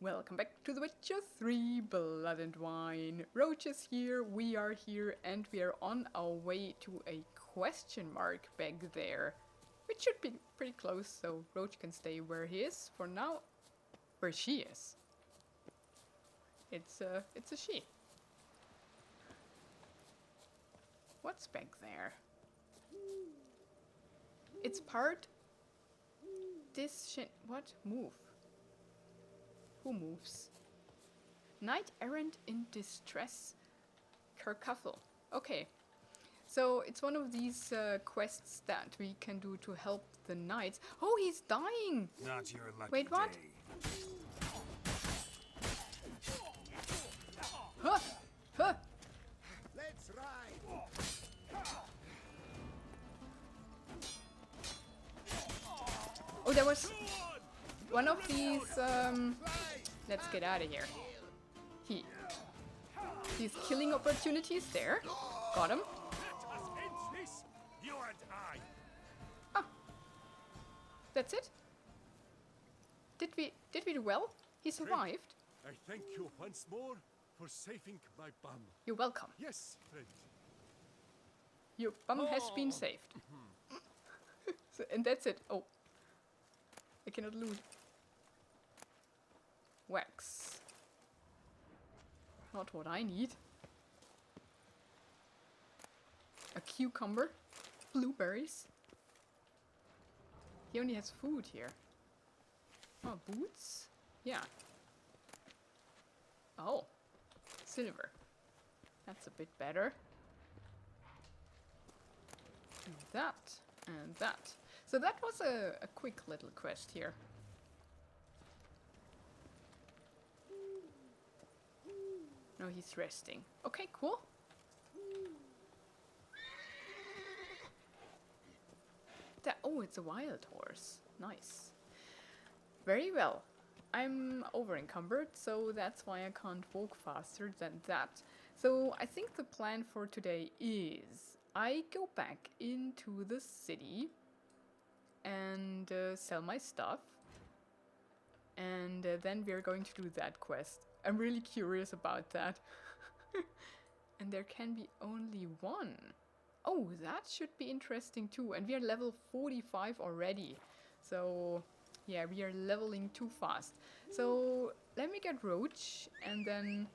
Welcome back to The Witcher 3 Blood and Wine. Roach is here, we are here, and we are on our way to a question mark back there. Which should be pretty close, so Roach can stay where he is for now. Where she is. It's a she. What's back there? It's part... This shit... What? Move. Who moves? Knight errant in distress. Kerfuffle. Okay. So it's one of these quests that we can do to help the knights. Oh, he's dying! Not your lucky Wait, what? day. Huh! Huh! Let's ride. Oh, there was one of these, let's get out of here. These killing opportunities there. Got him. You and I. Ah. That's it? Did we do well? He survived. I thank you once more for saving my bum. You're welcome. Yes, friend. Your bum has been saved. So, and that's it. Oh. I cannot loot. Wax. Not what I need. A cucumber. Blueberries. He only has food here. Oh, boots? Yeah. Oh. Silver. That's a bit better. And that. And that. So that was a quick little quest here. No, he's resting. Okay, cool. Oh, it's a wild horse. Nice. Very well. I'm over encumbered, so that's why I can't walk faster than that. So I think the plan for today is I go back into the city and sell my stuff. And then we're going to do that quest. I'm really curious about that. And there can be only one. Oh, that should be interesting too. And we are level 45 already. So, yeah, we are leveling too fast. So, let me get Roach and then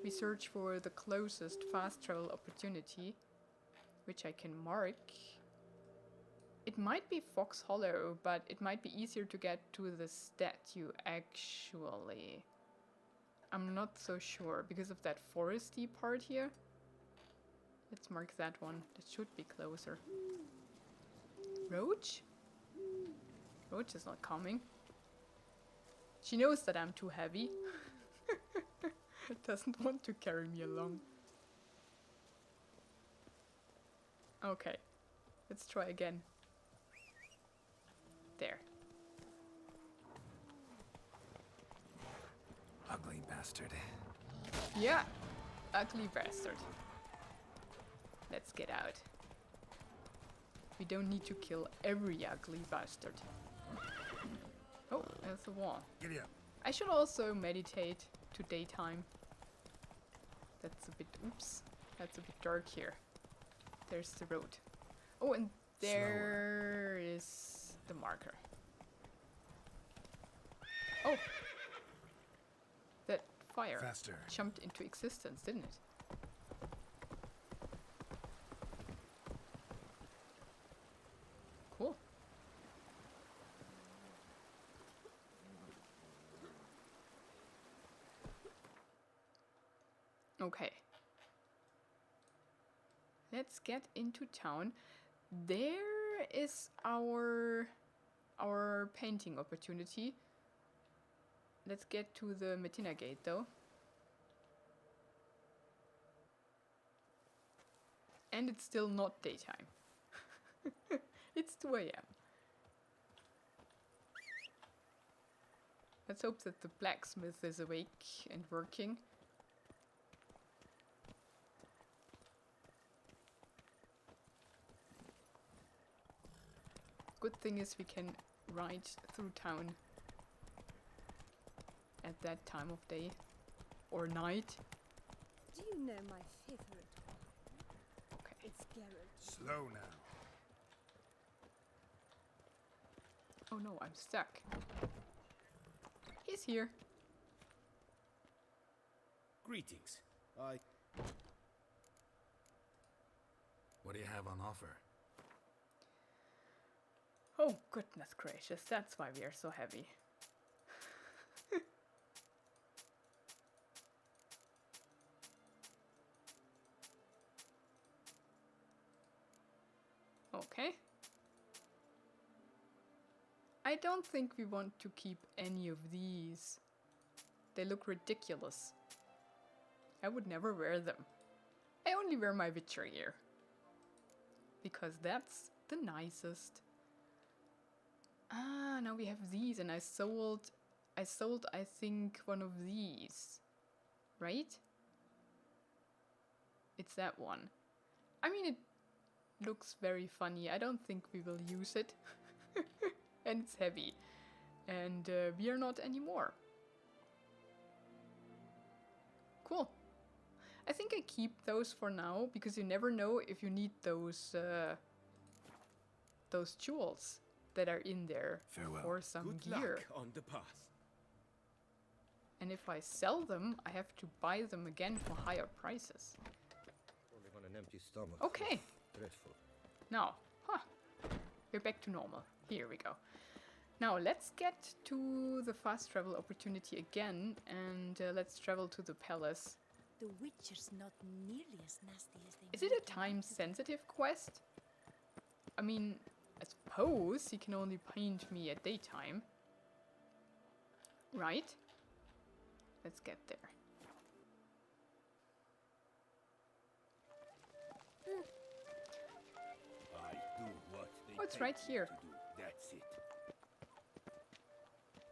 we search for the closest fast travel opportunity, which I can mark. It might be Fox Hollow, but it might be easier to get to the statue actually. I'm not so sure because of that foresty part here. Let's mark that one. That should be closer. Roach? Roach is not coming. She knows that I'm too heavy. It doesn't want to carry me along. Okay. Let's try again. There. Ugly bastard. Yeah. Ugly bastard. Let's get out. We don't need to kill every ugly bastard. Oh, there's a wall. Giddy up. I should also meditate to daytime. That's a bit... Oops. That's a bit dark here. There's the road. Oh, and there is the marker. Oh! That fire Faster. jumped into existence, didn't it? Cool. Okay. Let's get into town. There is our painting opportunity. Let's get to the Medina Gate though. And it's still not daytime. It's 2 AM. Let's hope that the blacksmith is awake and working. Good thing is we can ride through town at that time of day or night. Do you know my favorite one? Okay. It's Geralt. Slow now. Oh no, I'm stuck. He's here. Greetings. What do you have on offer? Oh goodness gracious, that's why we are so heavy. Okay. I don't think we want to keep any of these. They look ridiculous. I would never wear them. I only wear my Witcher gear. Because that's the nicest. Ah, now we have these, and I sold, I think, one of these. Right? It's that one. I mean, it looks very funny. I don't think we will use it. And it's heavy. And we are not anymore. Cool. I think I keep those for now, because you never know if you need those jewels that are in there. Farewell. For some Good gear. luck on the path. And if I sell them, I have to buy them again for higher prices. Only on an empty stomach. Okay. Dreadful. Now, we're back to normal. Here we go. Now let's get to the fast travel opportunity again, and let's travel to the palace. The Witcher's not nearly as nasty as they Is it a time-sensitive quest? I mean, I suppose he can only paint me at daytime. Right? Let's get there. I do what they Oh, it's tell right me here. to do. That's it.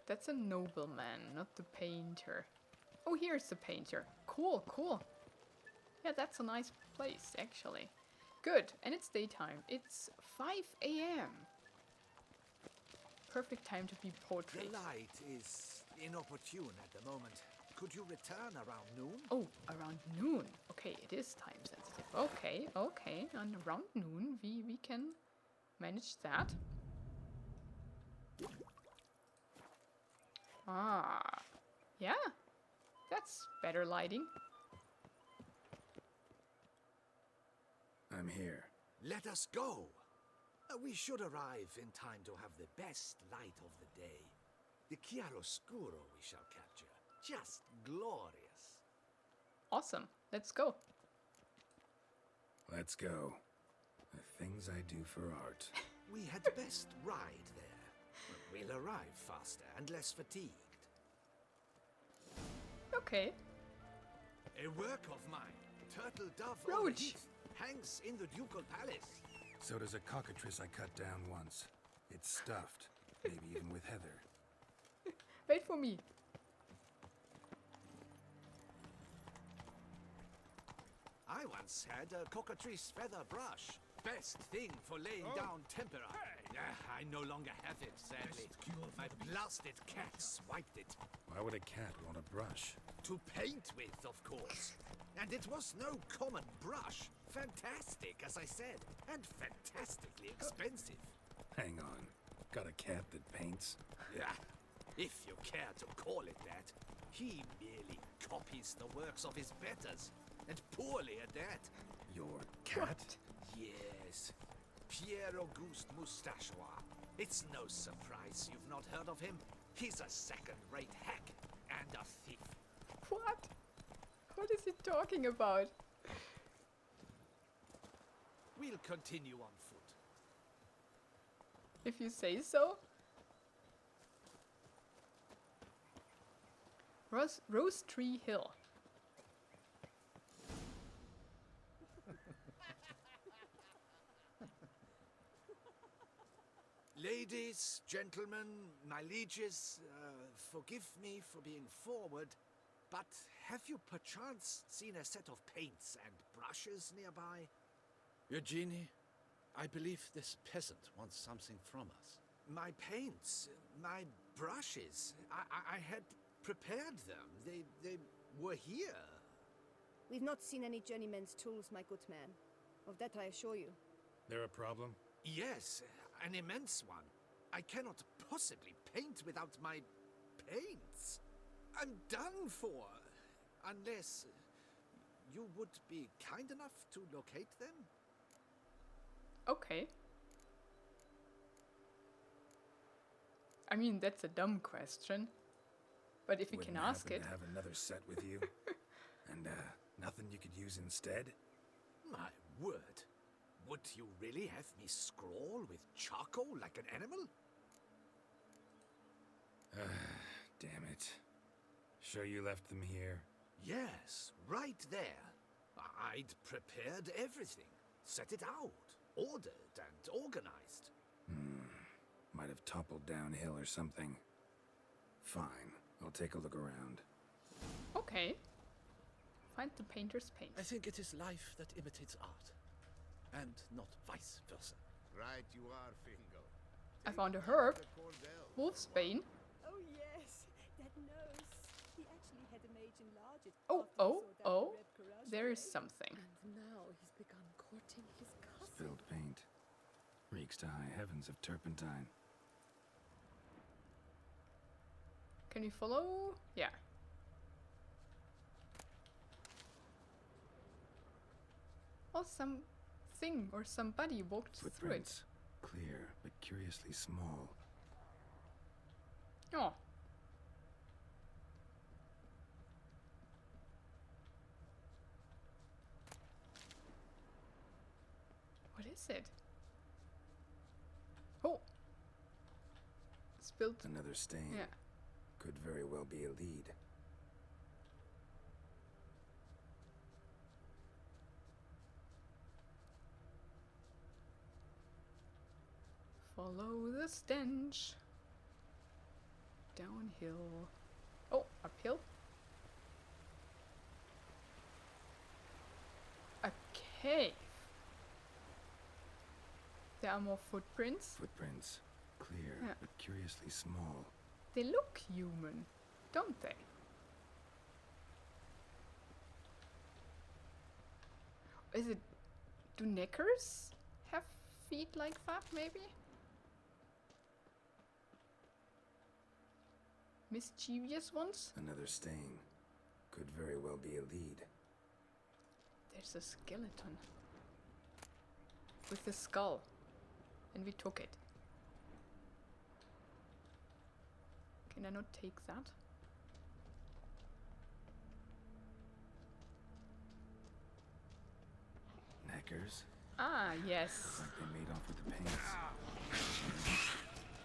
That's a nobleman, not the painter. Oh, here's the painter. Cool, cool. Yeah, that's a nice place, actually. Good, and it's daytime. It's 5 a.m. Perfect time to be portrait. The light is inopportune at the moment. Could you return around noon? Oh, around noon. Okay, it is time sensitive. Okay, okay. And around noon, we can manage that. Ah, yeah. That's better lighting. I'm here. Let us go. We should arrive in time to have the best light of the day. The chiaroscuro we shall capture. Just glorious. Awesome. Let's go. Let's go. The things I do for art. We had best ride there. We'll arrive faster and less fatigued. Okay. A work of mine, turtle dove on the Roach. heath, hangs in the ducal palace. So does a cockatrice I cut down once. It's stuffed, maybe even with heather. Wait for me. I once had a cockatrice feather brush. Best thing for laying down tempera. I no longer have it, sadly. My blasted cat swiped it. Why would a cat want a brush? To paint with, of course. And it was no common brush. Fantastic, as I said. And fantastically expensive. Hang on. Got a cat that paints? Yeah, if you care to call it that. He merely copies the works of his betters. And poorly at that. Your cat? Yes. Pierre Auguste Moustachois. It's no surprise you've not heard of him. He's a second-rate hack and a thief. What? What is he talking about? We'll continue on foot. If you say so. Rose Tree Hill. Ladies, gentlemen, my lieges, forgive me for being forward, but have you perchance seen a set of paints and brushes nearby? Eugenie, I believe this peasant wants something from us. My paints, my brushes. I had prepared them. They were here. We've not seen any journeyman's tools, my good man. Of that I assure you. There a problem? Yes, an immense one. I cannot possibly paint without my paints. I'm done for. Unless you would be kind enough to locate them? Okay. I mean, that's a dumb question. But if you can Wouldn't ask happen it. to have another set with you? And, nothing you could use instead? My word. Would you really have me scrawl with charcoal like an animal? Damn it. Sure you left them here? Yes, right there. I'd prepared everything. Set it out. Ordered and organized. Might have toppled downhill or something. Fine. I'll take a look around. Okay. Find the painter's paint. I think it is life that imitates art. And not vice versa. Right you are, Fingo. I found a herb. The cordell. Wolfsbane. Oh yes, that nose. He actually had a mage enlarge it. Oh, after he oh, saw that oh. red courage There is blade. something. And now he's begun courting his cousin. Spilled paint. Reeks to high heavens of turpentine. Can you follow? Yeah. Oh, something or somebody walked through it. Footprints. Clear, but curiously small. Oh. What is it? Oh. Spilled. Another stain. Yeah. Could very well be a lead. Follow the stench. Downhill. Oh, uphill. A cave. There are more footprints. Footprints. Clear, Yeah. but curiously small. They look human, don't they? Is it... Do knackers have feet like that, maybe? Mischievous ones? Another stain. Could very well be a lead. There's a skeleton. With a skull. And we took it. Can I not take that? Knackers? Ah, yes. Like they made off with the paints.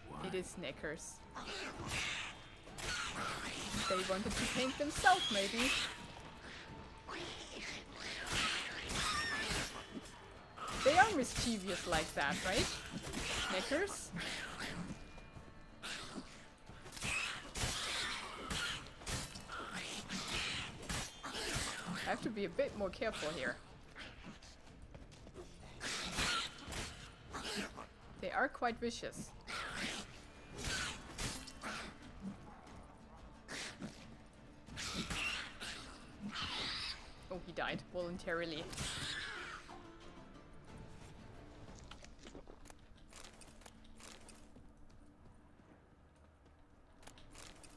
Why? It is knackers. They wanted to paint themselves, maybe. They are mischievous like that, right? Knackers? I have to be a bit more careful here. They are quite vicious. Oh, he died voluntarily.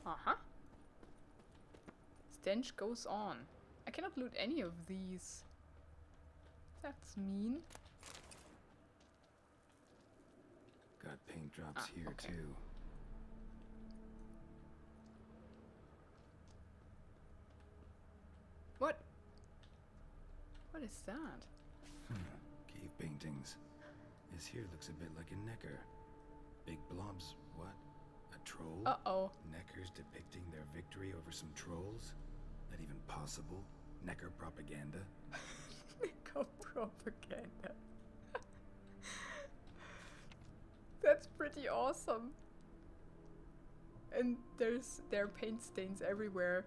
Uh-huh. Stench goes on. I cannot loot any of these. That's mean. Got paint drops here okay. too. What? What is that? Cave paintings. This here looks a bit like a necker. Big blobs. What? A troll? Uh-oh. Neckers depicting their victory over some trolls? That even possible? Necker propaganda? Go propaganda. That's pretty awesome. And there are paint stains everywhere.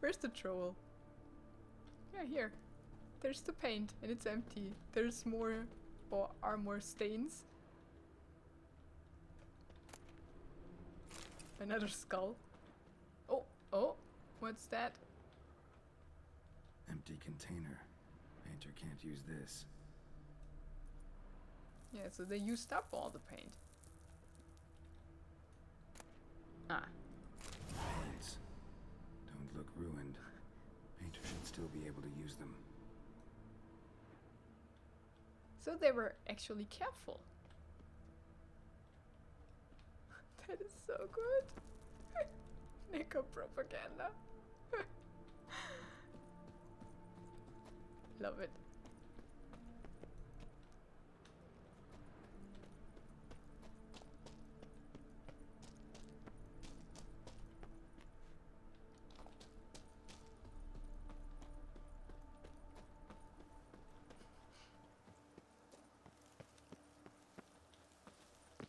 Where's the troll? Yeah, here. There's the paint and it's empty. There's more, or are more stains. Another skull. Oh, oh, what's that? Empty container. Painter can't use this. Yeah, so they used up all the paint. Ah. Paints. Don't look ruined. Painter should still be able to use them. So they were actually careful. That is so good. Necker propaganda. Love it.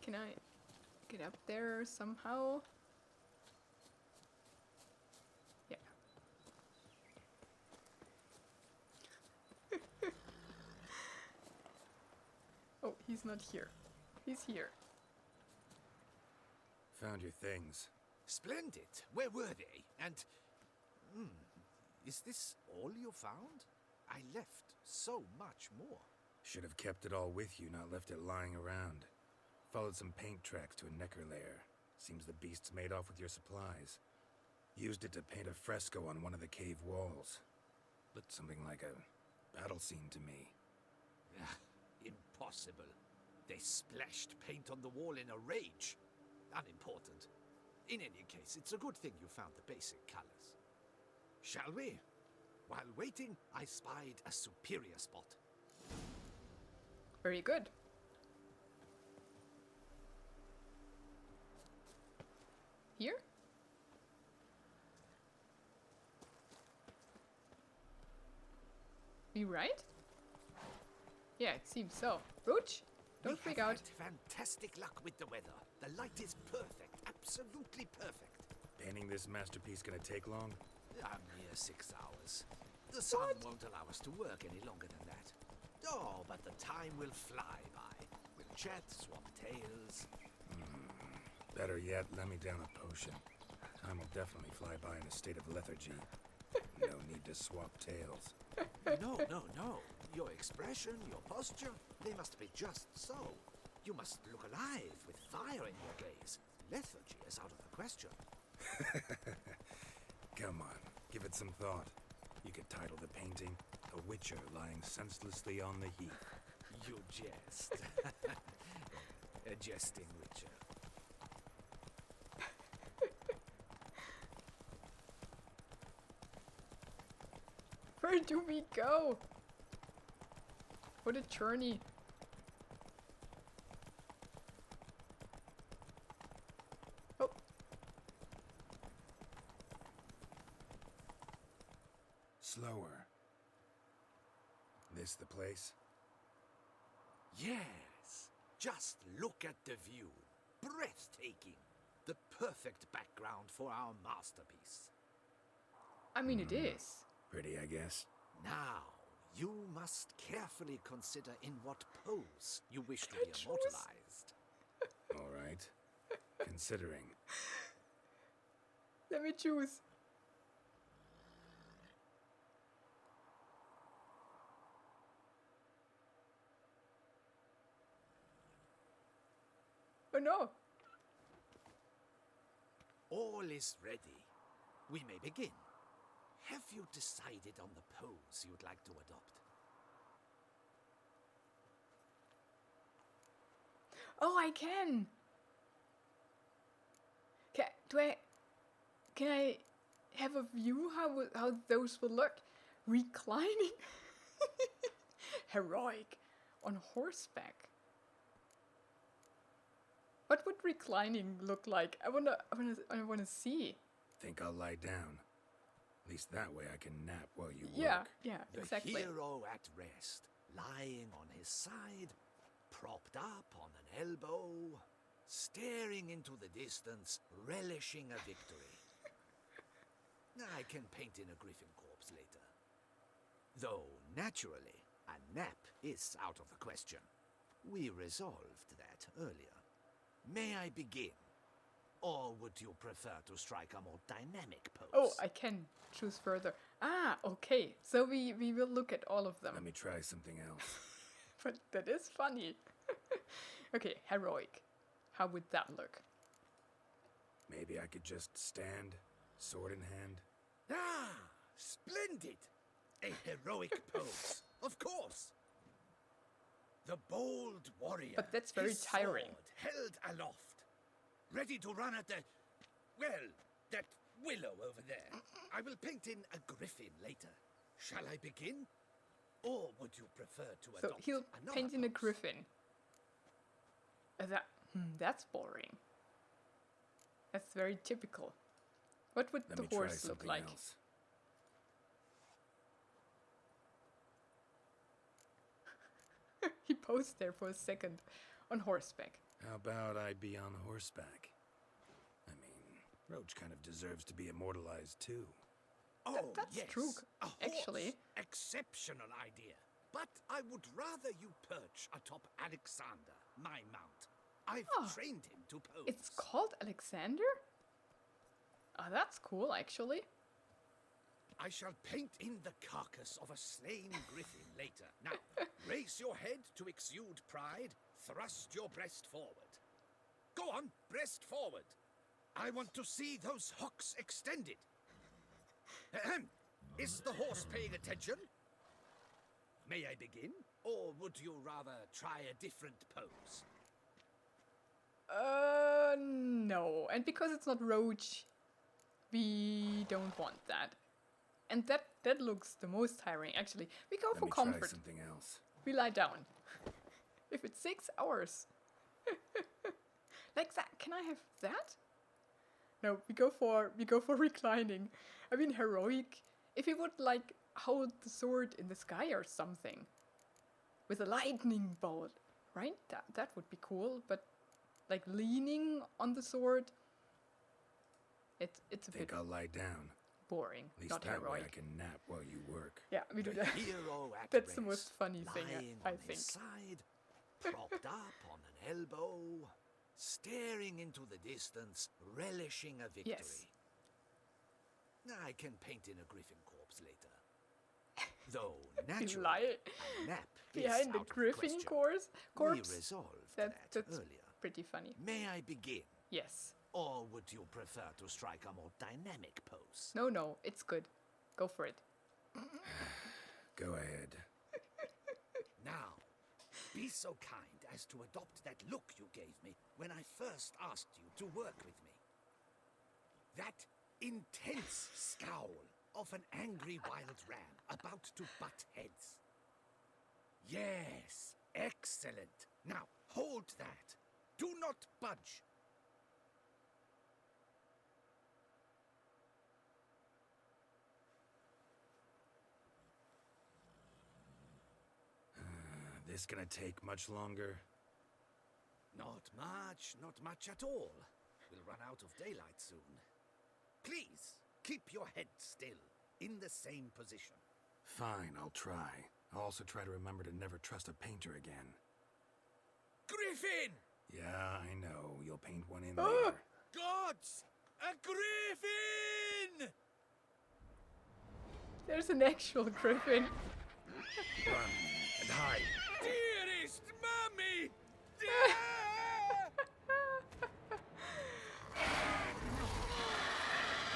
Can I get up there somehow? Yeah. Oh, he's not here. He's here. Found your things. Splendid. Where were they? And... is this all you found? I left so much more. Should have kept it all with you, not left it lying around. Followed some paint tracks to a Necker layer. Seems the beast's made off with your supplies. Used it to paint a fresco on one of the cave walls. Looked something like a battle scene to me. Impossible. They splashed paint on the wall in a rage. Unimportant. In any case, it's a good thing you found the basic colors. Shall we? While waiting, I spied a superior spot. Very good. Here? We right? Yeah, it seems so. Roach, don't freak out. Had fantastic luck with the weather. The light is perfect, absolutely perfect. Painting this masterpiece gonna take long? A mere 6 hours. The sun won't allow us to work any longer than that. Oh, but the time will fly by. We'll chat, swap tales. Better yet, let me down a potion. Time will definitely fly by in a state of lethargy. No need to swap tales. No. Your expression, your posture, they must be just so. You must look alive with fire in your gaze. Lethargy is out of the question. Come on, give it some thought. You could title the painting, A Witcher Lying Senselessly on the Heath. You jest. A jesting witcher. Where do we go? What a journey. Oh. Slower. This the place? Yes. Just look at the view. Breathtaking. The perfect background for our masterpiece. I mean, it is. Pretty, I guess. Now, you must carefully consider in what pose you wish to be Choose. immortalized. All right. Considering. Let me choose. Oh no! All is ready. We may begin. Have you decided on the pose you'd like to adopt? Oh, I can! Can I have a view how those will look? Reclining? Heroic. On horseback. What would reclining look like? I wanna see. Think I'll lie down. At least that way I can nap while you Yeah, work. yeah, The exactly. hero at rest, lying on his side, propped up on an elbow, staring into the distance, relishing a victory. I can paint in a griffin corpse later. Though, naturally, a nap is out of the question. We resolved that earlier. May I begin? Or would you prefer to strike a more dynamic pose? Oh, I can choose further. Ah, okay. So we will look at all of them. Let me try something else. But that is funny. Okay, heroic. How would that look? Maybe I could just stand, sword in hand. Ah, splendid! A heroic pose, of course. The bold warrior. But that's very his tiring. sword held aloft, ready to run at that willow over there. I will paint in a griffin later. Shall I begin? Or would you prefer to So adopt he'll another paint in a pose? griffin. That's boring. That's very typical. What would Let the me try horse look something like? else. He posed there for a second on horseback. How about I be on horseback? I mean, Roach kind of deserves to be immortalized too. Oh, that's yes. true, A horse. actually. Exceptional idea. But I would rather you perch atop Alexander, my mount. I've Oh, trained him to pose. It's called Alexander? Oh, that's cool, actually. I shall paint in the carcass of a slain griffin later. Now, raise your head to exude pride. Thrust your breast forward. Go on, breast forward. I want to see those hocks extended. Ahem. Is the horse paying attention? May I begin? Or would you rather try a different pose? No. And because it's not Roach, we don't want that. And that looks the most tiring, actually. We go Let for me try comfort. something else. We lie down. If it's 6 hours. Like that. Can I have that? No, we go for reclining. I mean, heroic. If he would like hold the sword in the sky or something, with a lightning bolt, right? That would be cool. But like leaning on the sword, it's a bit Think I'll lie down. boring. At least Not that way heroic. I can nap while you work. Yeah, we do The that. hero at That's the rest, most funny thing, lying I on think. his side, propped up on an elbow, staring into the distance, relishing a victory. Yes. I can paint in a griffin corpse later. Though We naturally, lie a nap is behind the out of griffin question. corpse. We resolved that That's earlier. pretty funny. May I begin? Yes. Or would you prefer to strike a more dynamic pose? No, it's good. Go for it. Go ahead. Now, be so kind as to adopt that look you gave me when I first asked you to work with me. That intense scowl of an angry wild ram about to butt heads. Yes, excellent. Now, hold that. Do not budge. This gonna take much longer? Not much at all. We'll run out of daylight soon. Please, keep your head still, in the same position. Fine, I'll try. I'll also try to remember to never trust a painter again. Griffin! Yeah, I know. You'll paint one in later. Gods! A griffin! There's an actual griffin. Run and hide. Dearest Mummy!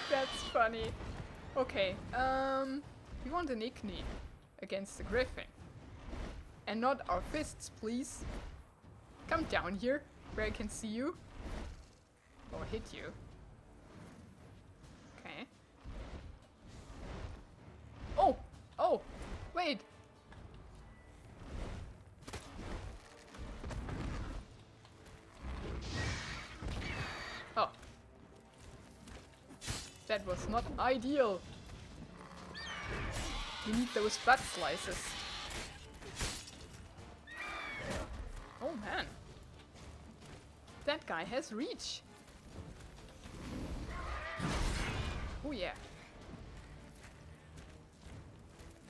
That's funny. Okay, we want an Igni against the griffin. And not our fists, please. Come down here, where I can see you. Or hit you. Okay. Oh! Wait! Oh. That was not ideal. We need those butt slices. Oh man. That guy has reach. Oh yeah.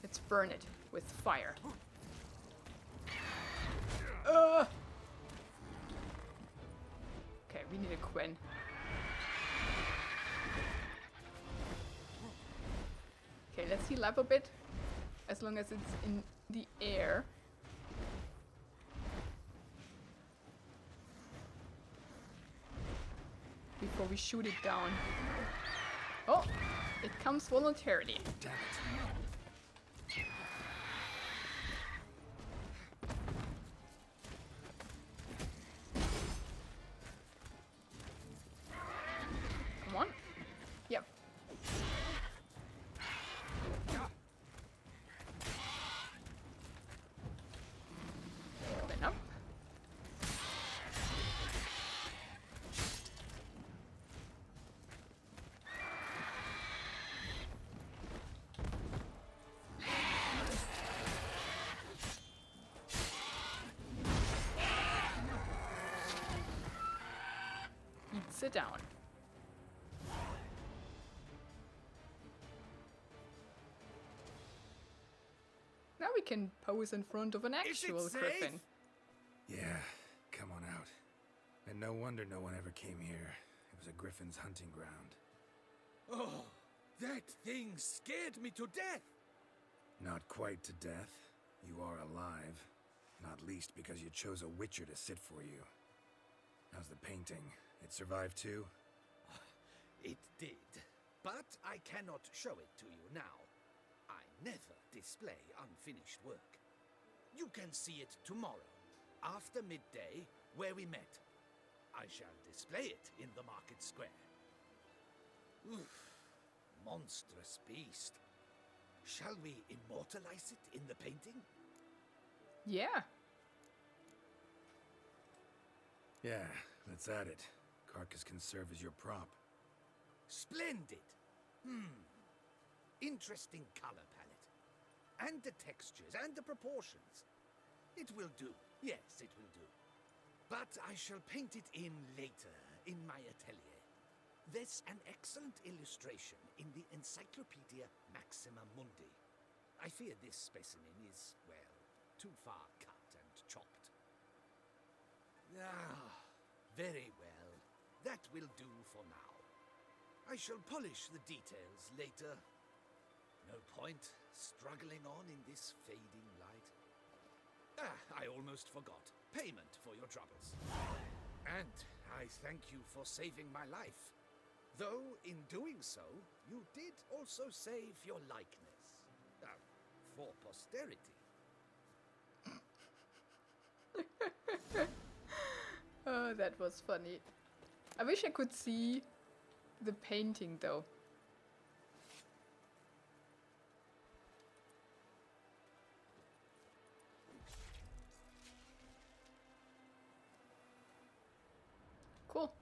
Let's burn it with fire. Okay, we need a Quen. heal up a bit, as long as it's in the air. Before we shoot it down. Oh, it comes voluntarily. Damn it. Come on. Yep. Coming up. Sit down. Now we can pose in front of an actual safe? griffin. Yeah, come on out. And no wonder no one ever came here. It was a griffin's hunting ground. Oh, that thing scared me to death. Not quite to death. You are alive. Not least because you chose a witcher to sit for you. How's the painting? It survived too? It did, but I cannot show it to you now. I never display unfinished work. You can see it tomorrow, after midday, where we met. I shall display it in the market square. Oof, monstrous beast. Shall we immortalize it in the painting? Yeah. Yeah, let's add it. Carcass can serve as your prop. Splendid! Interesting color palette. And the textures and the proportions. It will do. Yes, it will do. But I shall paint it in later, in my atelier. There's an excellent illustration in the Encyclopedia Maxima Mundi. I fear this specimen is, well, too far cut and chopped. Ah, very well. That will do for now. I shall polish the details later. No point struggling on in this fading light. Ah, I almost forgot. Payment for your troubles. And I thank you for saving my life. Though, in doing so, you did also save your likeness. For posterity. Oh, that was funny. I wish I could see the painting though. Cool.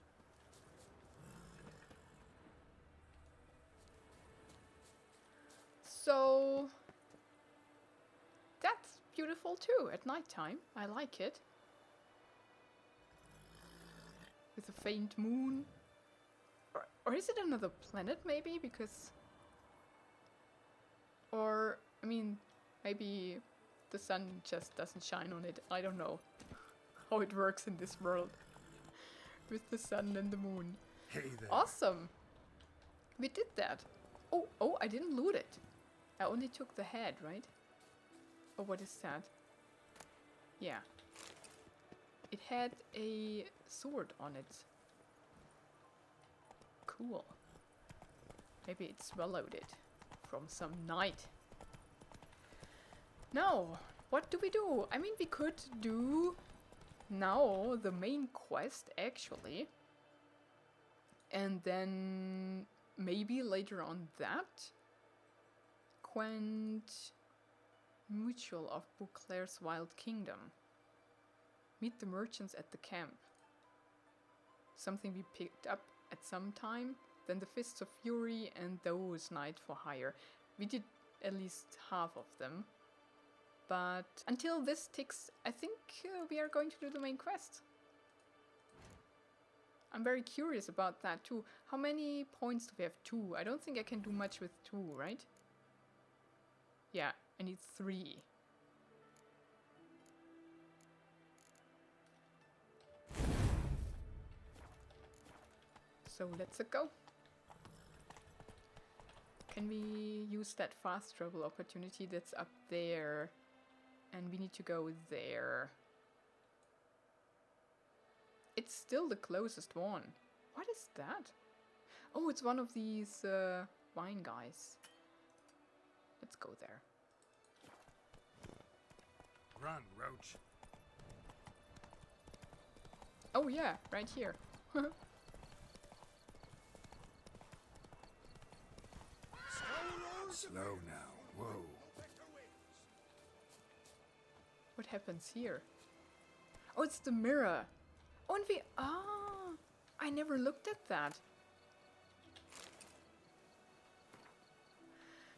So that's beautiful too at nighttime. I like it. With a faint moon. Or is it another planet maybe? Because... Or, I mean, maybe the sun just doesn't shine on it. I don't know how it works in this world. With the sun and the moon. Hey there. Awesome! We did that. Oh, I didn't loot it. I only took the head, right? Oh, what is that? Yeah. It had a sword on it. Cool. Maybe it swallowed it from some knight. Now, what do we do? I mean, we could do now the main quest, actually. And then maybe later on that. Quent Mutual of Beauclair's Wild Kingdom. Meet the merchants at the camp. Something we picked up at some time. Then the Fists of Fury and those Knight for Hire. We did at least half of them. But until this ticks, I think we are going to do the main quest. I'm very curious about that too. How many points do we have? 2. I don't think I can do much with 2, right? Yeah, I need 3. So let's go. Can we use that fast travel opportunity that's up there? And we need to go there. It's still the closest one. What is that? Oh, it's one of these wine guys. Let's go there. Run, Roach. Oh yeah, right here. Slow now. Whoa. What happens here? Oh, it's the mirror. Oh, and we... Ah! I never looked at that.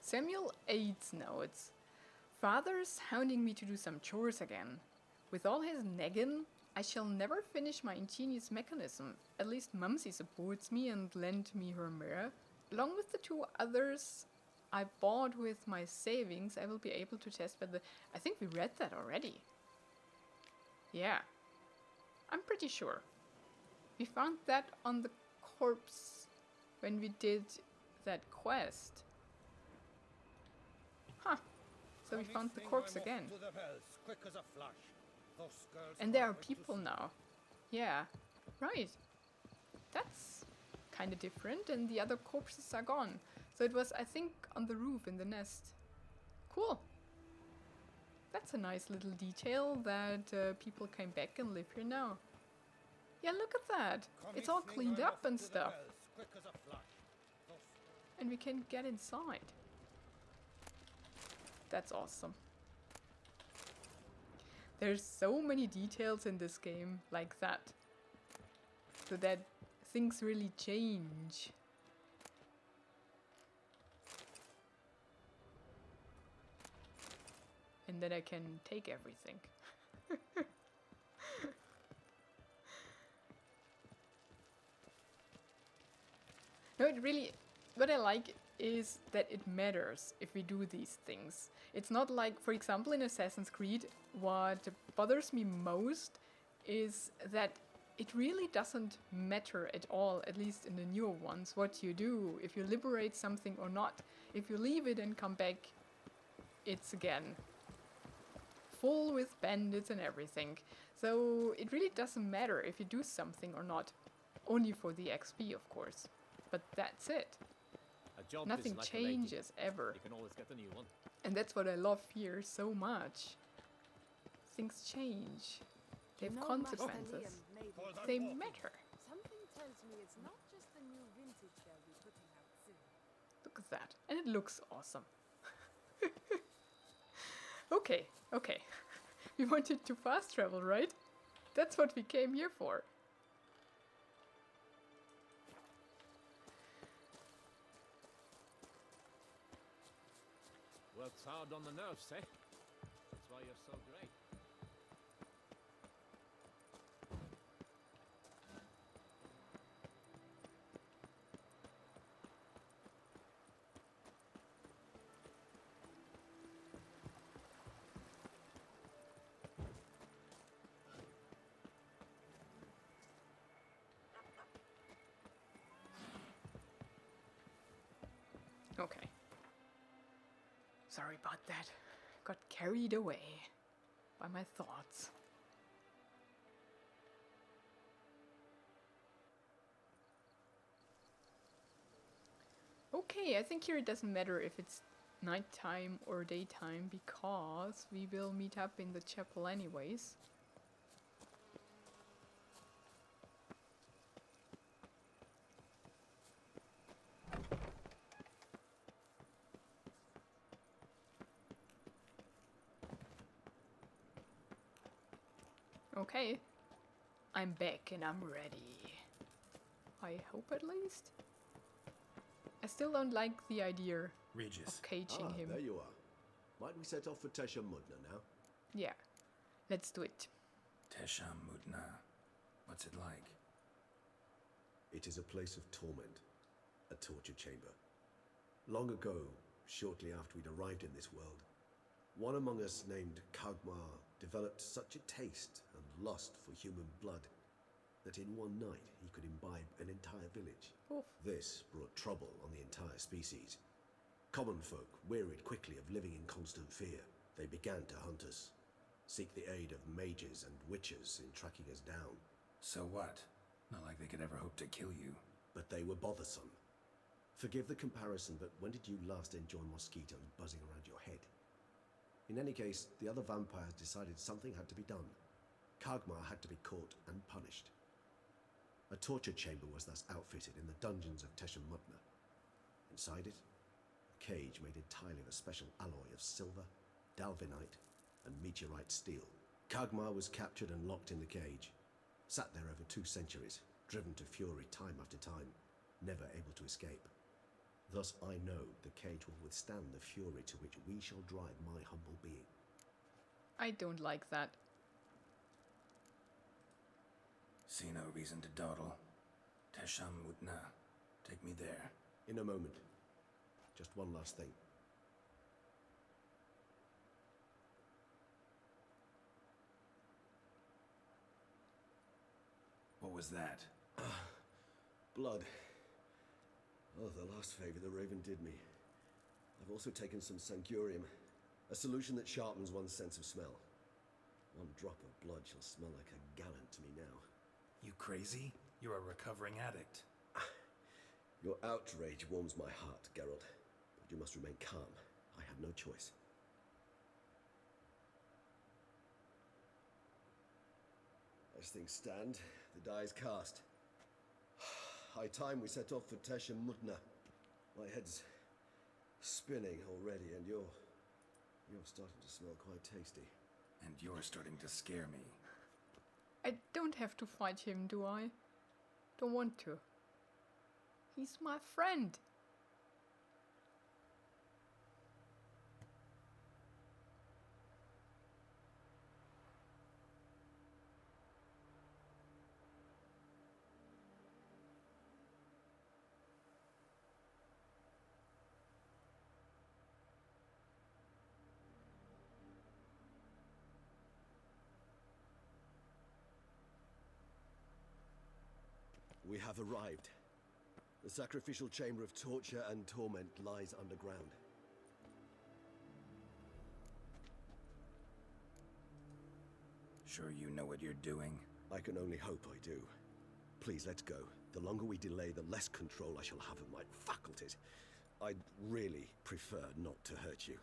Samuel 8 notes. Father's hounding me to do some chores again. With all his nagging, I shall never finish my ingenious mechanism. At least Mumsy supports me and lent me her mirror. Along with the 2 others I bought with my savings, I will be able to test whether... I think we read that already. Yeah. I'm pretty sure. We found that on the corpse when we did that quest. Huh. So we found the corpse again. And there are people now. Yeah. Right. That's kind of different, and the other corpses are gone. So it was, I think, on the roof in the nest. Cool. That's a nice little detail that people came back and live here now. Yeah, look at that. It's all cleaned up and stuff. And we can get inside. That's awesome. There's so many details in this game like that. So that things really change. And then I can take everything. No, it really... What I like is that it matters if we do these things. It's not like, for example, in Assassin's Creed, what bothers me most is that it really doesn't matter at all, at least in the newer ones, what you do, if you liberate something or not. If you leave it and come back, it's again full with bandits and everything. So it really doesn't matter if you do something or not. Only for the XP, of course. But that's it. A job Nothing is like changes a lady. ever. You can always get a new one. And that's what I love here so much. Things change. They have No consequences. Master Liam made it. They matter. Something tells me it's not just the new vintage they'll be putting out soon. Look at that. And it looks awesome. Okay, okay. We wanted to fast travel, right? That's what we came here for. Works hard on the nerves, eh? That's why you're so great. Okay. Sorry about that. Got carried away by my thoughts. Okay, I think here it doesn't matter if it's nighttime or daytime because we will meet up in the chapel anyways. Okay, I'm back and I'm ready. I hope at least. I still don't like the idea Regis. of caging him. There you are. Might we set off for Tesha Mudna now? Yeah, let's do it. Tesham Mudna. What's it like? It is a place of torment, a torture chamber. Long ago, shortly after we'd arrived in this world, one among us named Kagmar developed such a taste and lust for human blood that in one night he could imbibe an entire village. Oof. This brought trouble on the entire species. Common folk wearied quickly of living in constant fear. They began to hunt us, seek the aid of mages and witches in tracking us down. So what? Not like they could ever hope to kill you. But they were bothersome. Forgive the comparison, but when did you last enjoy mosquitoes buzzing around your head? In any case, the other vampires decided something had to be done. Kagmar had to be caught and punished. A torture chamber was thus outfitted in the dungeons of Temeria. Inside it, a cage made entirely of a special alloy of silver, dalvinite, and meteorite steel. Kagmar was captured and locked in the cage, sat there over 2 centuries, driven to fury time after time, never able to escape. Thus I know the cage will withstand the fury to which we shall drive my humble being. I don't like that. See no reason to dawdle. Temeria. Take me there. In a moment. Just one last thing. What was that? Blood. Oh, the last favor the Raven did me. I've also taken some Sangurium, a solution that sharpens one's sense of smell. 1 drop of blood shall smell like a gallon to me now. You crazy? You're a recovering addict. Your outrage warms my heart, Geralt. But you must remain calm. I have no choice. As things stand, the die is cast. High time we set off for Temeria. My head's spinning already, and you're starting to smell quite tasty. And you're starting to scare me. I don't have to fight him, do I? Don't want to. He's my friend. We have arrived. The sacrificial chamber of torture and torment lies underground. Sure you know what you're doing? I can only hope I do. Please, let's go. The longer we delay, the less control I shall have of my faculties. I'd really prefer not to hurt you.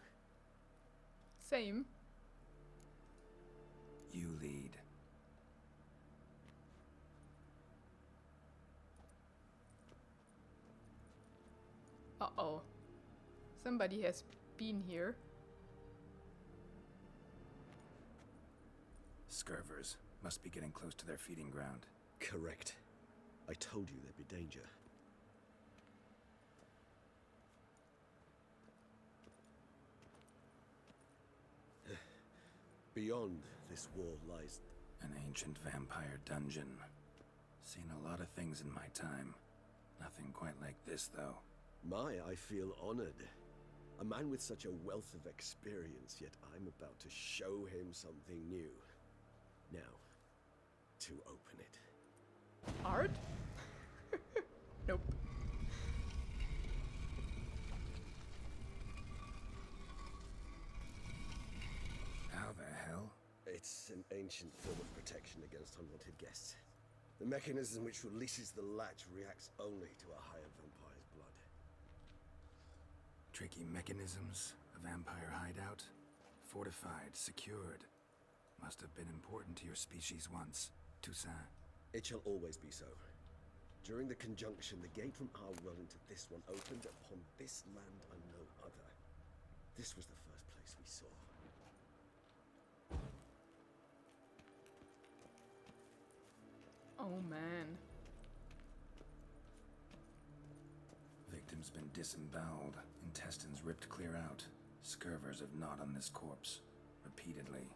Same. You lead. Uh-oh. Somebody has been here. Scurvers. Must be getting close to their feeding ground. Correct. I told you there'd be danger. Beyond this wall lies... An ancient vampire dungeon. Seen a lot of things in my time. Nothing quite like this, though. I feel honored. A man with such a wealth of experience, yet I'm about to show him something new. Now, to open it. Art? Nope. How the hell? It's an ancient form of protection against unwanted guests. The mechanism which releases the latch reacts only to a higher vampire's blood. Tricky mechanisms, a vampire hideout. Fortified, secured. Must have been important to your species once, Toussaint. It shall always be so. During the conjunction, the gate from our world into this one opened upon this land and no other. This was the first place we saw. Oh man. Victim's been disemboweled, intestines ripped clear out. Scurvers have gnawed on this corpse, repeatedly.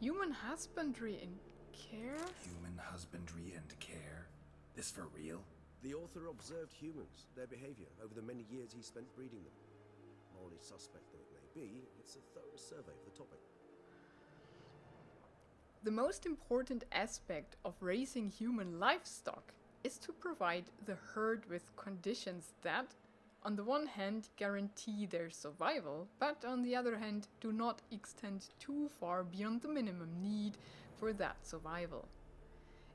Human husbandry and care? Human husbandry and care? This for real? The author observed humans, their behavior, over the many years he spent breeding them. Morally suspect though it may be, it's a thorough survey of the topic. The most important aspect of raising human livestock is to provide the herd with conditions that, on the one hand, guarantee their survival, but on the other hand, do not extend too far beyond the minimum need for that survival.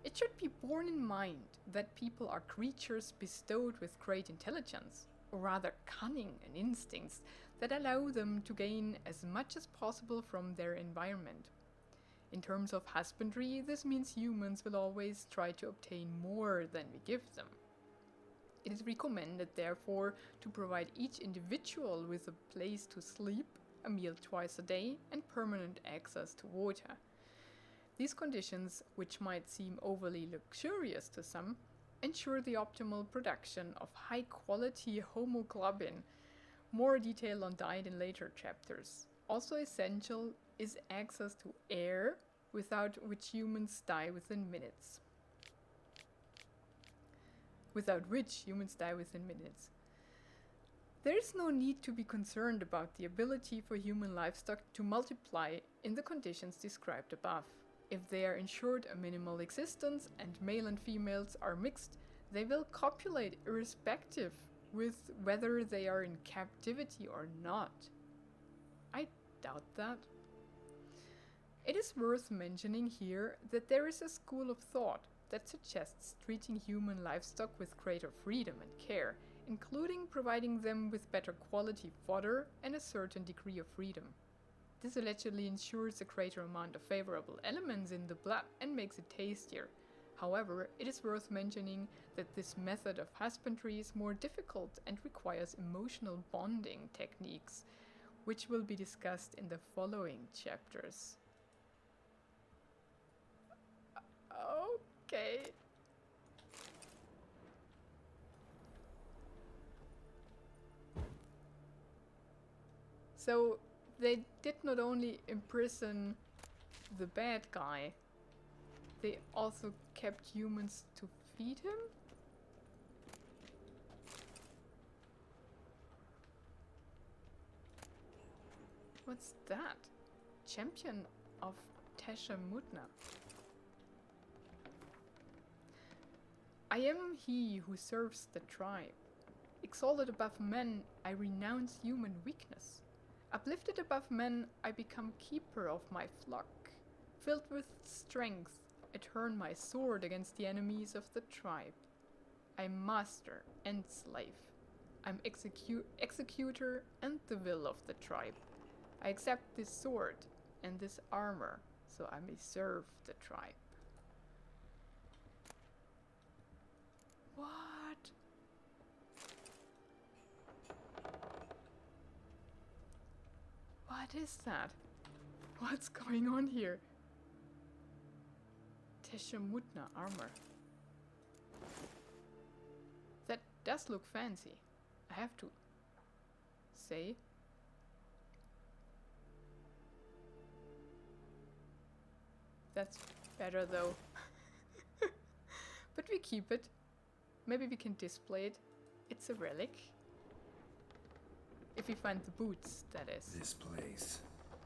It should be borne in mind that people are creatures bestowed with great intelligence, or rather cunning and instincts that allow them to gain as much as possible from their environment. In terms of husbandry, this means humans will always try to obtain more than we give them. It is recommended, therefore, to provide each individual with a place to sleep, a meal twice a day, and permanent access to water. These conditions, which might seem overly luxurious to some, ensure the optimal production of high-quality hemoglobin. More detail on diet in later chapters. Also essential is access to air, without which humans die within minutes. There is no need to be concerned about the ability for human livestock to multiply in the conditions described above. If they are ensured a minimal existence and male and females are mixed, they will copulate irrespective with whether they are in captivity or not. I doubt that. It is worth mentioning here that there is a school of thought that suggests treating human livestock with greater freedom and care, including providing them with better quality fodder and a certain degree of freedom. This allegedly ensures a greater amount of favorable elements in the blood and makes it tastier. However, it is worth mentioning that this method of husbandry is more difficult and requires emotional bonding techniques, which will be discussed in the following chapters. Okay. So they did not only imprison the bad guy, they also kept humans to feed him? What's that? Champion of Temeria. I am he who serves the tribe. Exalted above men, I renounce human weakness. Uplifted above men, I become keeper of my flock. Filled with strength, I turn my sword against the enemies of the tribe. I'm master and slave. I'm executor and the will of the tribe. I accept this sword and this armor, so I may serve the tribe. What? What is that? What's going on here? Temeria armor. That does look fancy, I have to say. That's better though. But we keep it. Maybe we can display it. It's a relic. If we find the boots, that is. This place.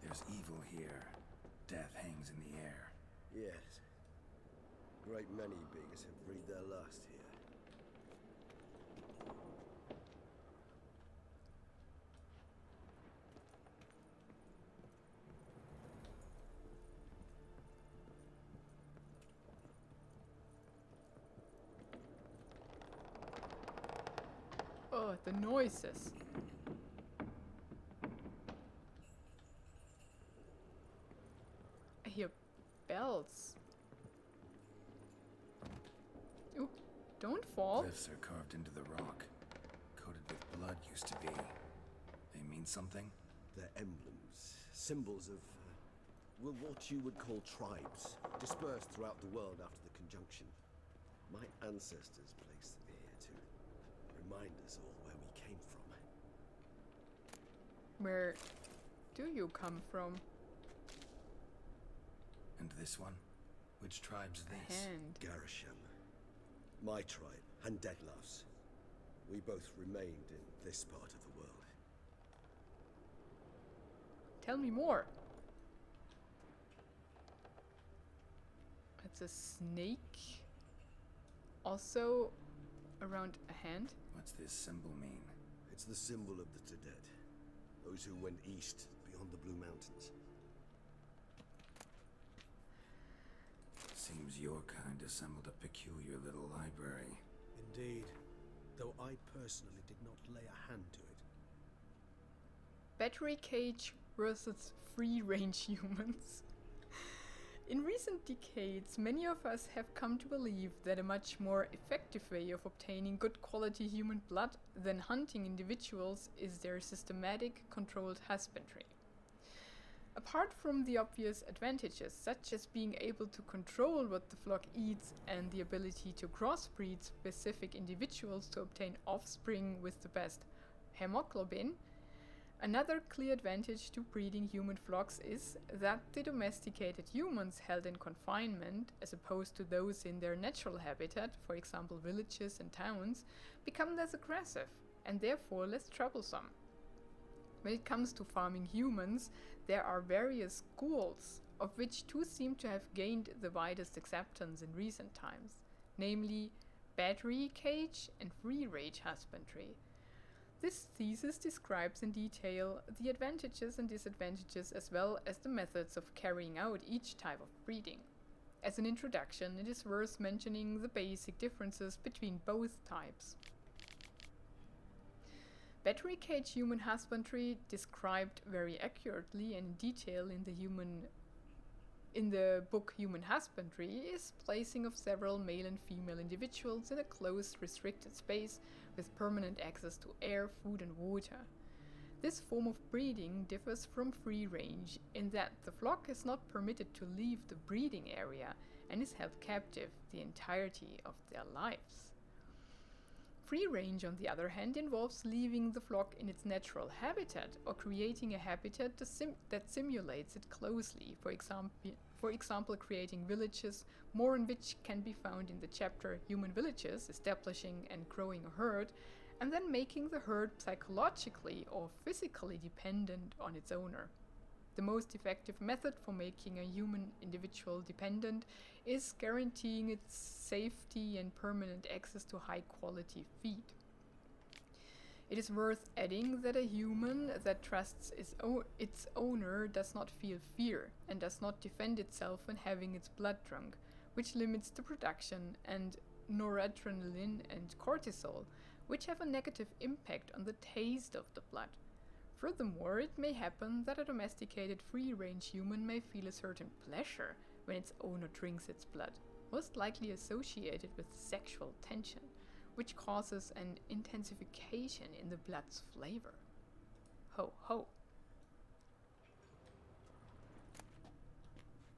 There's evil here. Death hangs in the air. Yes. Great many beings have breathed their last here. Oh, the noises. I hear bells. Ooh, don't fall. Glyphs are carved into the rock. Coated with blood used to be. They mean something? They're emblems, symbols of, what you would call tribes, dispersed throughout the world after the conjunction. My ancestors placed them here to remind us all where we came from. Where do you come from? And this one? Which tribe's this? Hand. Garisham. My tribe, and Deadloves. We both remained in this part of the world. Tell me more. That's a snake. Also around a hand. What's this symbol mean? It's the symbol of the Tedet, those who went east beyond the Blue Mountains. Seems your kind assembled a peculiar little library. Indeed, though I personally did not lay a hand to it. Battery cage versus free-range humans. In recent decades, many of us have come to believe that a much more effective way of obtaining good quality human blood than hunting individuals is their systematic, controlled husbandry. Apart from the obvious advantages, such as being able to control what the flock eats and the ability to crossbreed specific individuals to obtain offspring with the best hemoglobin, another clear advantage to breeding human flocks is that the domesticated humans held in confinement, as opposed to those in their natural habitat, for example villages and towns, become less aggressive and therefore less troublesome. When it comes to farming humans, there are various schools, of which two seem to have gained the widest acceptance in recent times, namely battery cage and free-range husbandry. This thesis describes in detail the advantages and disadvantages as well as the methods of carrying out each type of breeding. As an introduction, it is worth mentioning the basic differences between both types. Battery cage human husbandry, described very accurately and in detail in the book Human Husbandry, is placing of several male and female individuals in a closed, restricted space with permanent access to air, food and water. This form of breeding differs from free range in that the flock is not permitted to leave the breeding area and is held captive the entirety of their lives. Free range, on the other hand, involves leaving the flock in its natural habitat or creating a habitat that simulates it closely, for example creating villages, more on which can be found in the chapter Human Villages, establishing and growing a herd, and then making the herd psychologically or physically dependent on its owner. The most effective method for making a human individual dependent is guaranteeing its safety and permanent access to high quality feed. It is worth adding that a human that trusts its owner does not feel fear and does not defend itself when having its blood drunk, which limits the production and noradrenaline and cortisol, which have a negative impact on the taste of the blood. Furthermore, it may happen that a domesticated free-range human may feel a certain pleasure when its owner drinks its blood, most likely associated with sexual tension, which causes an intensification in the blood's flavor. Ho ho!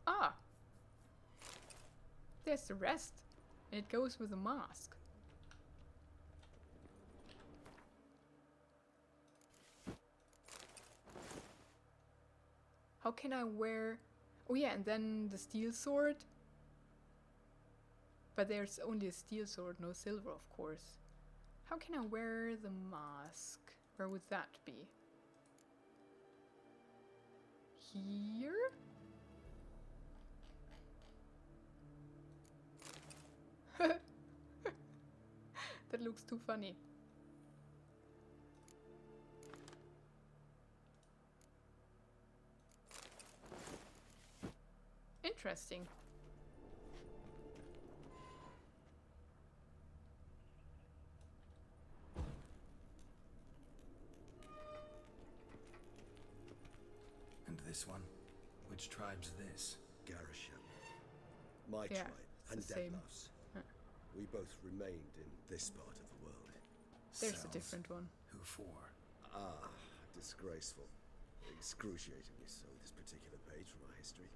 Ah! There's the rest, and it goes with a mask. How can I wear... Oh yeah, and then the steel sword. But there's only a steel sword, no silver, of course. How can I wear the mask? Where would that be? Here? That looks too funny. Interesting. And this one? Which tribe's this? Garisham. My Yeah, tribe it's and the same. Deadlouse. We both remained in this part of the world. There's Cells. a different one. Who for? Ah, disgraceful. Excruciatingly so, this particular page from our history.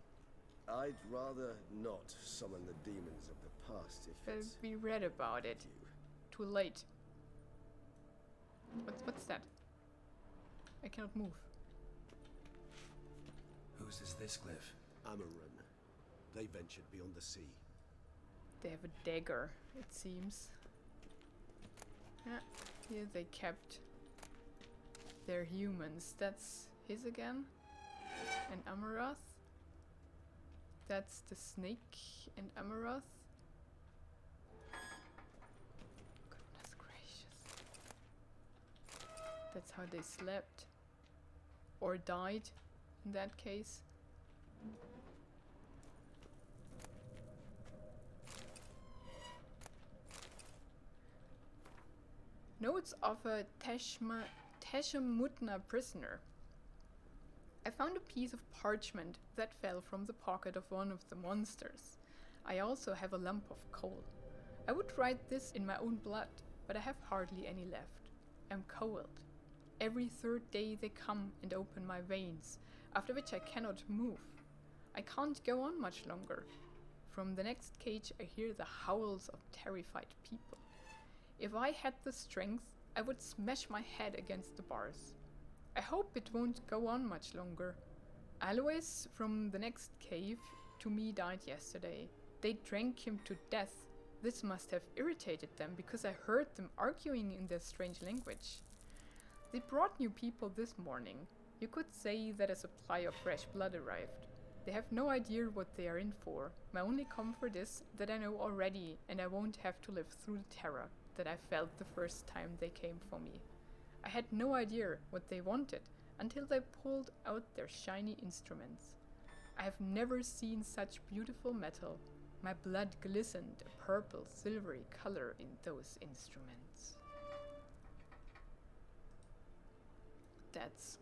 I'd rather not summon the demons of the past if But it's we read about it. you. Too late. What's that? I cannot move. Whose is this glyph? Amaran. They ventured beyond the sea. They have a dagger, it seems. Yeah, here they kept their humans. That's his again? And Amarath? That's the snake and Amaranth. Goodness gracious. That's how they slept. Or died, in that case. Notes of a Teshemutna prisoner. I found a piece of parchment that fell from the pocket of one of the monsters. I also have a lump of coal. I would write this in my own blood, but I have hardly any left. I'm cold. Every third day they come and open my veins, after which I cannot move. I can't go on much longer. From the next cage I hear the howls of terrified people. If I had the strength, I would smash my head against the bars. I hope it won't go on much longer. Alois from the next cave to me died yesterday. They drank him to death. This must have irritated them because I heard them arguing in their strange language. They brought new people this morning. You could say that a supply of fresh blood arrived. They have no idea what they are in for. My only comfort is that I know already and I won't have to live through the terror that I felt the first time they came for me. I had no idea what they wanted until they pulled out their shiny instruments. I have never seen such beautiful metal. My blood glistened a purple, silvery color in those instruments. That's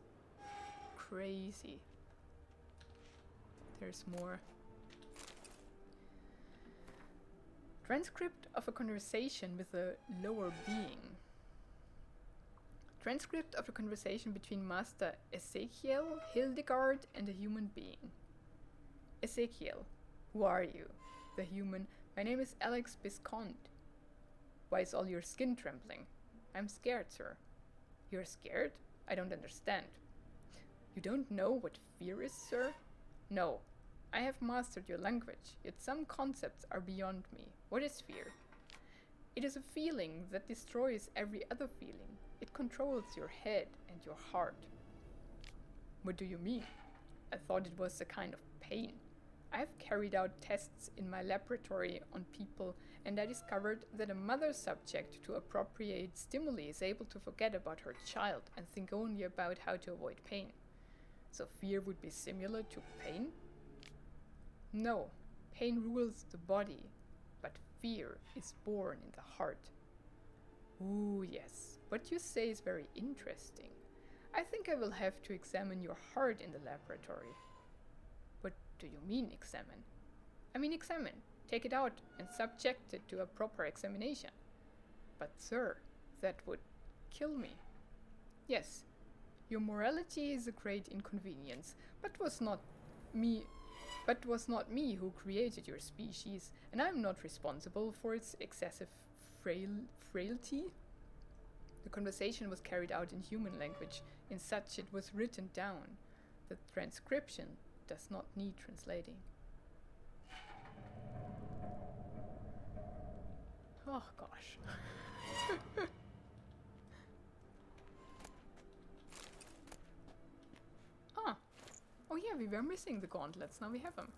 crazy. There's more. Transcript of a conversation with a lower being. Transcript of a conversation between Master Ezekiel, Hildegard, and a human being. Ezekiel, who are you? The human, my name is Alex Biscont. Why is all your skin trembling? I'm scared, sir. You're scared? I don't understand. You don't know what fear is, sir? No. I have mastered your language, yet some concepts are beyond me. What is fear? It is a feeling that destroys every other feeling. It controls your head and your heart. What do you mean? I thought it was a kind of pain. I have carried out tests in my laboratory on people, and I discovered that a mother subject to appropriate stimuli is able to forget about her child and think only about how to avoid pain. So fear would be similar to pain? No, pain rules the body, but fear is born in the heart. Ooh, yes, what you say is very interesting. I think I will have to examine your heart in the laboratory. What do you mean, examine? I mean examine. Take it out and subject it to a proper examination. But sir, that would kill me. Yes, your morality is a great inconvenience, but was not me who created your species, and I am not responsible for its excessive frailty. The conversation was carried out in human language, in such it was written down. The transcription does not need translating. Oh gosh. Oh yeah, we were missing the gauntlets, now we have them.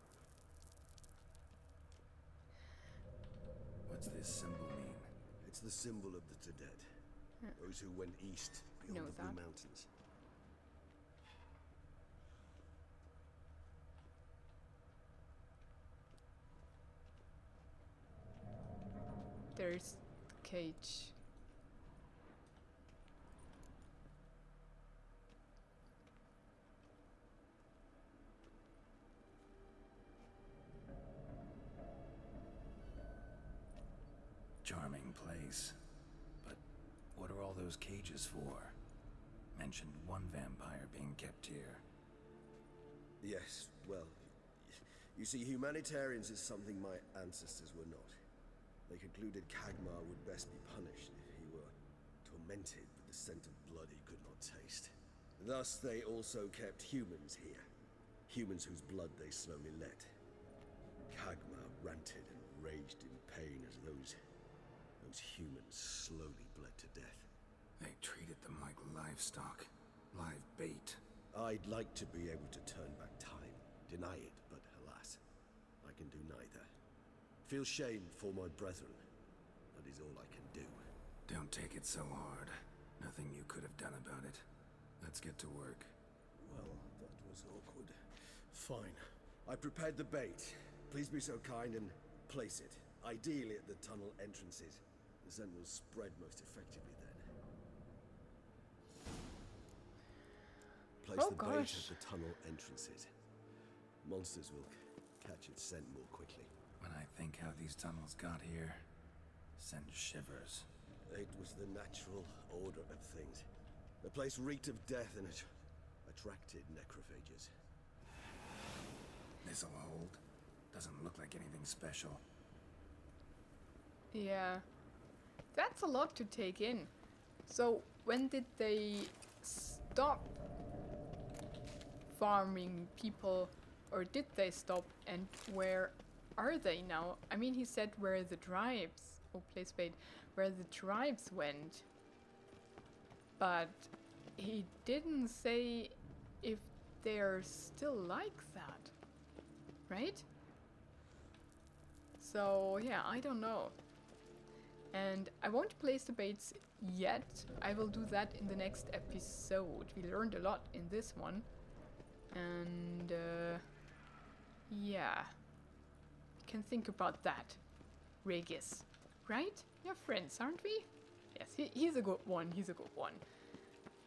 What's this symbol mean? It's the symbol of the dead. Yeah. Those who went east beyond Know the Blue that. Mountains. There's the cage. Charming place. But what are all those cages for? Mentioned one vampire being kept here. Yes, well, you see, humanitarians is something my ancestors were not. They concluded Kagmar would best be punished if he were tormented with the scent of blood he could not taste. Thus, they also kept humans here. Humans whose blood they slowly let. Kagmar ranted and raged in pain as those humans slowly bled to death. They treated them like livestock. Live bait. I'd like to be able to turn back time, deny it, but alas. can do neither. Feel shame for my brethren. That is all I can do. Don't take it so hard. Nothing you could have done about it. Let's get to work. Well, that was awkward. Fine. I prepared the bait. Please be so kind and place it. Ideally at the tunnel entrances. The scent will spread most effectively then. Place Oh, the bait gosh. at the tunnel entrances. Monsters will catch its scent more quickly. When I think how these tunnels got here, send shivers. It was the natural order of things. The place reeked of death and it attracted necrophages. This'll hold. Doesn't look like anything special. Yeah. That's a lot to take in. So, when did they stop farming people? Or did they stop? And where are they now? I mean, he said where the tribes... Oh, place bait. Where the tribes went. But he didn't say if they're still like that. Right? So, yeah, I don't know. And I won't place the baits yet. I will do that in the next episode. We learned a lot in this one. And, yeah. We can think about that. Regis. Right? We're friends, aren't we? Yes, he's a good one. He's a good one.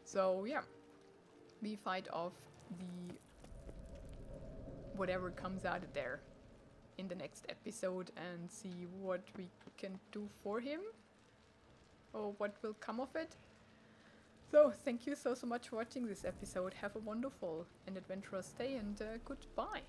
So, yeah. We fight off the... whatever comes out of there in the next episode and see what we can do for him or what will come of it. So thank you so much for watching this episode. Have a wonderful and adventurous day and goodbye.